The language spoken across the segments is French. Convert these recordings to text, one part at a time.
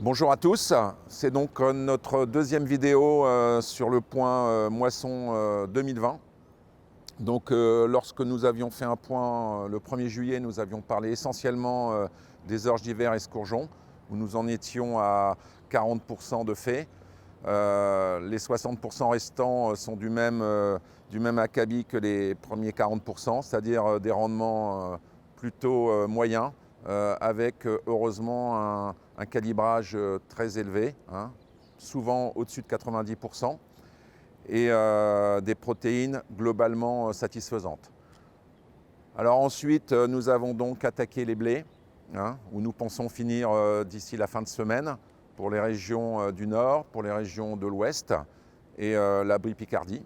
Bonjour à tous, c'est donc notre deuxième vidéo sur le point moisson 2020. Donc lorsque nous avions fait un point le 1er juillet, nous avions parlé essentiellement des orges d'hiver escourgeons, où nous en étions à 40% de faits. Les 60% restants sont du même acabit que les premiers 40%, c'est-à-dire des rendements plutôt moyens, avec heureusement un calibrage très élevé, hein, souvent au-dessus de 90%, et des protéines globalement satisfaisantes. Alors ensuite, nous avons donc attaqué les blés, hein, où nous pensons finir d'ici la fin de semaine, pour les régions du Nord, pour les régions de l'Ouest et la Brie-Picardie.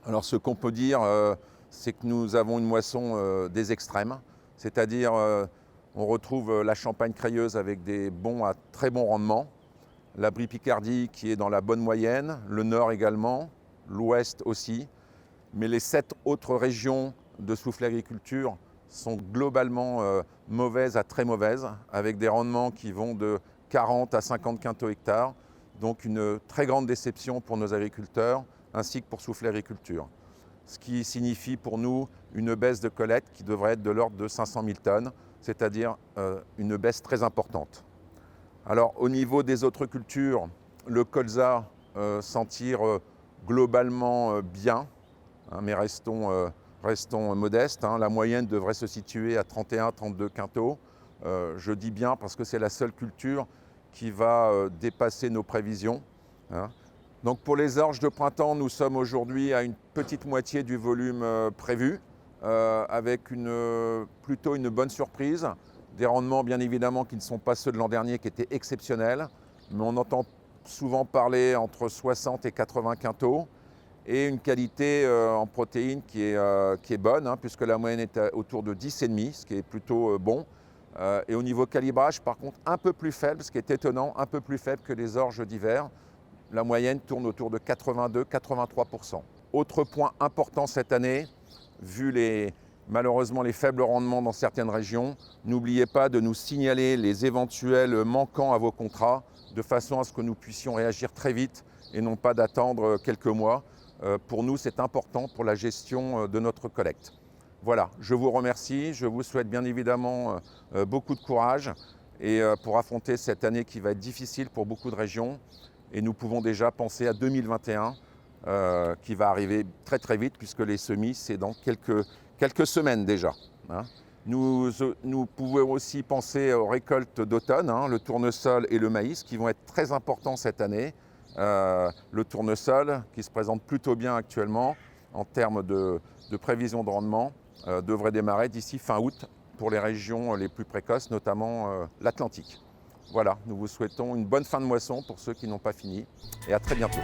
Alors ce qu'on peut dire, c'est que nous avons une moisson des extrêmes, c'est-à-dire on retrouve la Champagne crayeuse avec des bons à très bons rendements, la Brie-Picardie qui est dans la bonne moyenne, le Nord également, l'Ouest aussi, mais les 7 autres régions de souffle-agriculture sont globalement mauvaises à très mauvaises, avec des rendements qui vont de 40 à 50 quintaux hectares, donc une très grande déception pour nos agriculteurs, ainsi que pour souffle-agriculture. Ce qui signifie pour nous une baisse de collecte qui devrait être de l'ordre de 500 000 tonnes, c'est-à-dire une baisse très importante. Alors au niveau des autres cultures, le colza s'en tire globalement bien, hein, mais restons modestes, hein. La moyenne devrait se situer à 31-32 quintaux. Je dis bien parce que c'est la seule culture qui va dépasser nos prévisions, hein. Donc pour les orges de printemps, nous sommes aujourd'hui à une petite moitié du volume prévu, avec plutôt une bonne surprise. Des rendements bien évidemment qui ne sont pas ceux de l'an dernier qui étaient exceptionnels, mais on entend souvent parler entre 60 et 80 quintaux, et une qualité en protéines qui est bonne, hein, puisque la moyenne est autour de 10,5, ce qui est plutôt bon. Et au niveau calibrage, par contre, un peu plus faible, ce qui est étonnant, un peu plus faible que les orges d'hiver. La moyenne tourne autour de 82-83%. Autre point important cette année, vu malheureusement les faibles rendements dans certaines régions, n'oubliez pas de nous signaler les éventuels manquants à vos contrats, de façon à ce que nous puissions réagir très vite et non pas d'attendre quelques mois. Pour nous, c'est important pour la gestion de notre collecte. Voilà, je vous remercie, je vous souhaite bien évidemment beaucoup de courage et pour affronter cette année qui va être difficile pour beaucoup de régions. Et nous pouvons déjà penser à 2021 qui va arriver très très vite, puisque les semis, c'est dans quelques semaines déjà, hein. Nous pouvons aussi penser aux récoltes d'automne, hein, le tournesol et le maïs, qui vont être très importants cette année. Le tournesol, qui se présente plutôt bien actuellement en termes de prévision de rendement, devrait démarrer d'ici fin août pour les régions les plus précoces, notamment l'Atlantique. Voilà, nous vous souhaitons une bonne fin de moisson pour ceux qui n'ont pas fini, et à très bientôt.